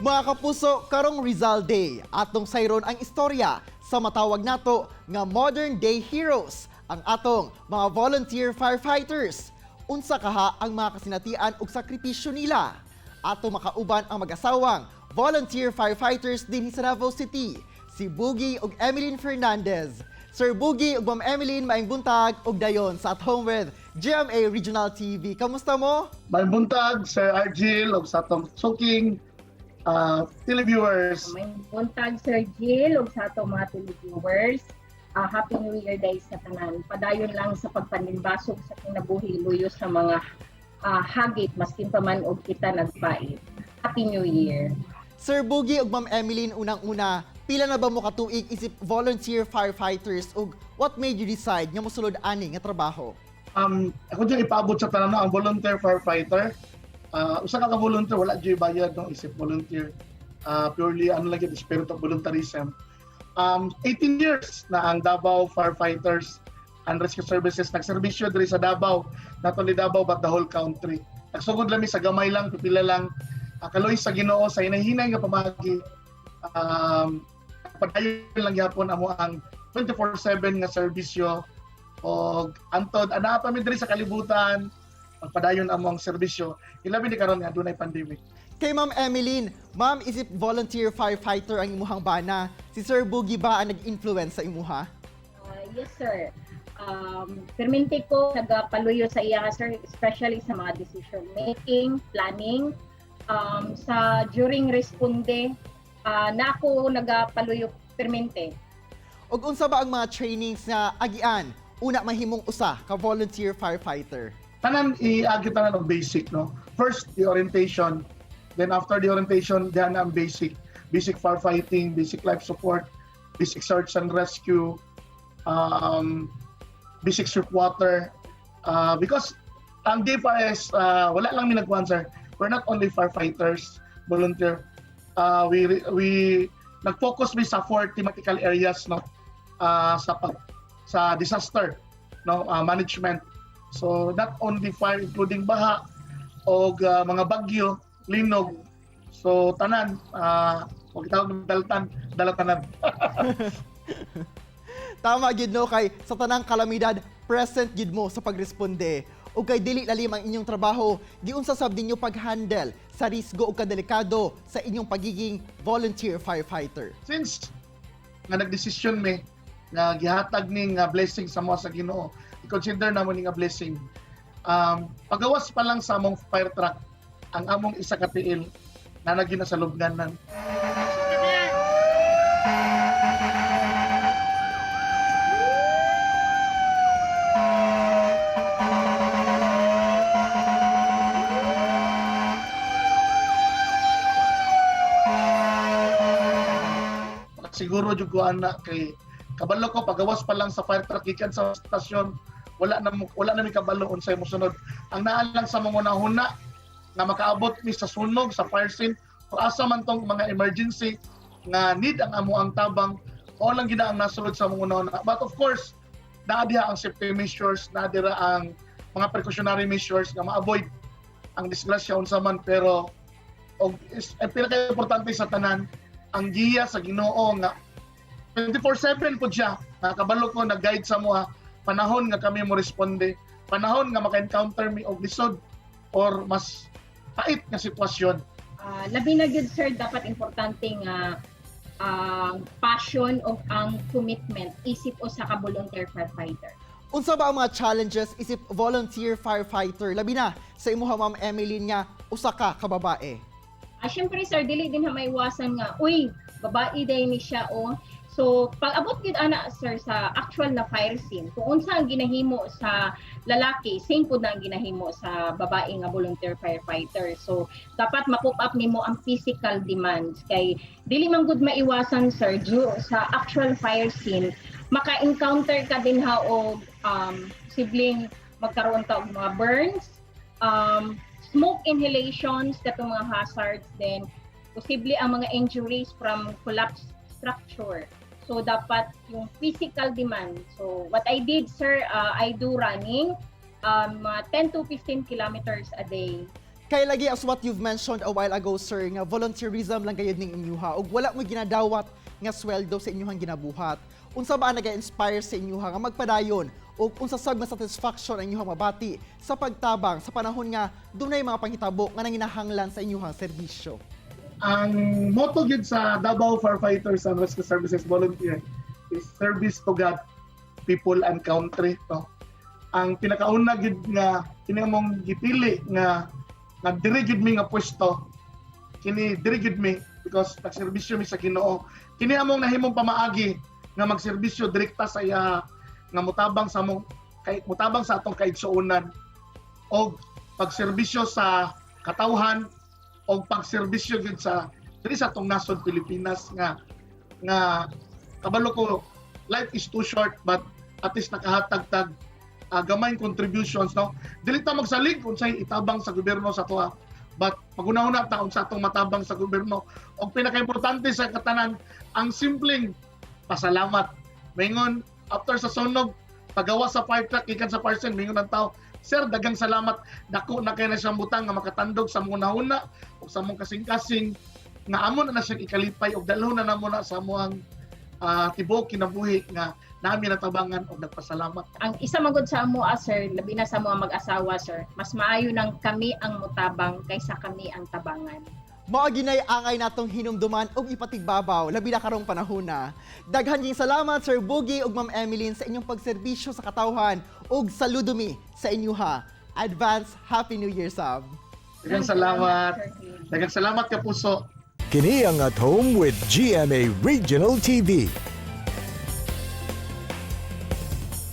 Mga kapuso, karong Rizal Day, atong sayron ang istorya sa matawag nato nga modern day heroes, ang atong mga volunteer firefighters. Unsa kaha ang mga kasinatian ug sakripisyo nila. Ato makauban ang mag-asawang volunteer firefighters din sa Davao City, si Boogie ug Emeline Fernandez. Sir Boogie ug Ma'am Emeline, maayong buntag ug dayon sa At Home with GMA Regional TV. Kamusta mo? Maayong buntag, Sir Argil, ug sa atong suking televiewers. May buntag, Sir Jill, ug sa atong mga televiewers. Happy New Year day sa tanan. Padayon lang sa pagpaninbasog sa kinabuhi luyo sa mga hagit maskin pa man og kita nagpait. Happy New Year. Sir Boogie ug Ma'am Emeline, unang-una, pila na ba mo katuig isip volunteer firefighters ug what made you decide nga mosulod ani nga trabaho? Ako dyan ipaabot sa tanan ang volunteer firefighter. Usa ka volunteer, wala dyan bayad no isip volunteer. Purely ano lang yung spirit of voluntarism. 18 years na ang Davao Firefighters and Rescue Services nagserbisyo diri sa Davao, not only Davao but the whole country. Nagsugod lami sa gamay lang, pipila lang, kaloy sa Ginoo sa hinahinay nga pamagi. Padayon lang yapon amo ang 24/7 nga serbisyo og antod ana pa mi diri sa kalibutan pagpadayon amo ang serbisyo ilabi ni karon nga dunay pandemic. Kay Ma'am Emeline, Ma'am, isip volunteer firefighter ang imuhang bana. Si Sir Boogie ba ang nag-influence sa imuha? Yes, sir. Permente ko nagapaluyo sa iya, sir, especially sa mga decision making, planning. Sa during responde, na ako nagapaluyo permente. Ug unsa ba ang mga trainings nga agian una mahimong usa ka volunteer firefighter? Tanan iagi tanan og basic no. First the orientation, then after the orientation diyan ang basic firefighting, basic life support, basic search and rescue, basic surf water, because ang DFIS wala lang mi nag-answer. We're not only firefighters, volunteer. We nag-focus mi sa 4 thematical areas no, sa disaster no, management. So not only fire, including baha o mga bagyo, linog. So tanan, huwag itawag ng dalatanan. Tama gid no, kay sa tanang kalamidad present gid mo sa pagresponde. Ug kay dili lalim ang inyong trabaho, giunsa sab ninyo pag-handle sa risgo ug kadelikado sa inyong pagiging volunteer firefighter. Since nga nagdesisyon mi nga gihatag ning blessing sa mga sa Ginoo, i-consider namo ning blessing. Pagawas pa lang sa among fire truck ang among isa ka tiil na naginasalubnganan. Siguro jud ko ana kay kabalo ko pagawas pa lang sa fire truck gikan sa stasyon wala na mi kabalo unsay mosunod. Ang naa lang sa mga hunahuna nga makaabot mi sa sunog sa fire scene o asa man tong mga emergency nga need ang amo ang tabang o lang gina ang nasulod sa mga hunahuna. But of course naa diha ang safety measures, naa dira ang mga precautionary measures nga ma-avoid ang disgrasya unsa man, pero og pinaka importante sa tanan ang giya sa Ginoo nga 24/7 po siya. Nakabalo ko nag-guide sa mga panahon nga kami mo responde, panahon nga maka-encounter mi og lisod or mas pait nga sitwasyon. Labi na gyud, sir, dapat importante nga passion o ang commitment isip o sa ka-volunteer firefighter. Unsa ba ang mga challenges isip volunteer firefighter labi na sa imuha Ma'am Emeline nga usa ka babae? Siyempre, sir, dili din na maiwasan nga, uy, babae day ni siya, o. So, pag-abot gid ana, sir, sa actual na fire scene, kung unsa ang ginahimo sa lalaki, same po na ang ginahimo sa babae nga volunteer firefighter. So, dapat ma-pop up nimo ang physical demands. Kay, dili man gud maiwasan, sir, sa actual fire scene, maka-encounter ka din ha og sibling magkaroon ta og mga burns, smoke inhalations, katong mga hazards, then posible ang mga injuries from collapse structure. So dapat yung physical demand. So what I did, sir, I do running 10 to 15 kilometers a day. Kay lagi as what you've mentioned a while ago, sir, nga volunteerism lang gayud ning inyuha ug wala mo ginadawat nga sweldo sa inyuhang ginabuhat. Unsa ba naga-inspire sa inyuha nga magpadayon ug unsa sab nga satisfaction ang inyuhang mabati sa pagtabang sa panahon nga dunay mga panghitabo nga nanginahanglan sa inyuhang serbisyo? Ang motto gid sa Davao Firefighters and Rescue Services Volunteer is service to God, people and country. No? Ang pinakauna gid nga kini among gipili nga diri gid mi nga pwesto, kini diri gid mi because nagserbisyo mi sa Ginoo. Kini among nahimong pamaagi nga magserbisyo direkta sa iya nga mutabang sa atong kaigsuonan og pagserbisyo sa katawhan o pagserbisyo gid sa diri sa atong nasod Pilipinas nga kabalo ko, life is too short but at least nakahatag-tag gamayng contributions, no? Dili ta magsalig unsay itabang sa gobyerno sa tuwa, but pagunahuna ta unsa atong matabang sa gobyerno og pinakaimportante sa katanan ang simpleng pasalamat. Mingon after sa sunog pagawa sa fire truck gikan sa parcel, mingon ang tao, sir, dagang salamat, dako na kay na siyang butang nga makatandog sa mga huna o sa mong kasing-kasing nga amo na siyang ikalipay og dalhon na namo na sa amuang tibok kinabuhi nga namin natabangan og nagpasalamat. Ang isa magod sa amo, sir, labi na sa mga mag-asawa, sir, mas maayo nang kami ang mutabang kaysa kami ang tabangan. Mao ginay angay natong hinumduman og ipatigbabaw labi na karong panahona. Daghan ging salamat Sir Boogie ug Ma'am Emeline sa inyong pagserbisyo sa katawhan ug saludo mi sa inyuha. Advance Happy New Year sab. Daghang salamat. Daghang salamat ka puso. Kini ang At Home with GMA Regional TV.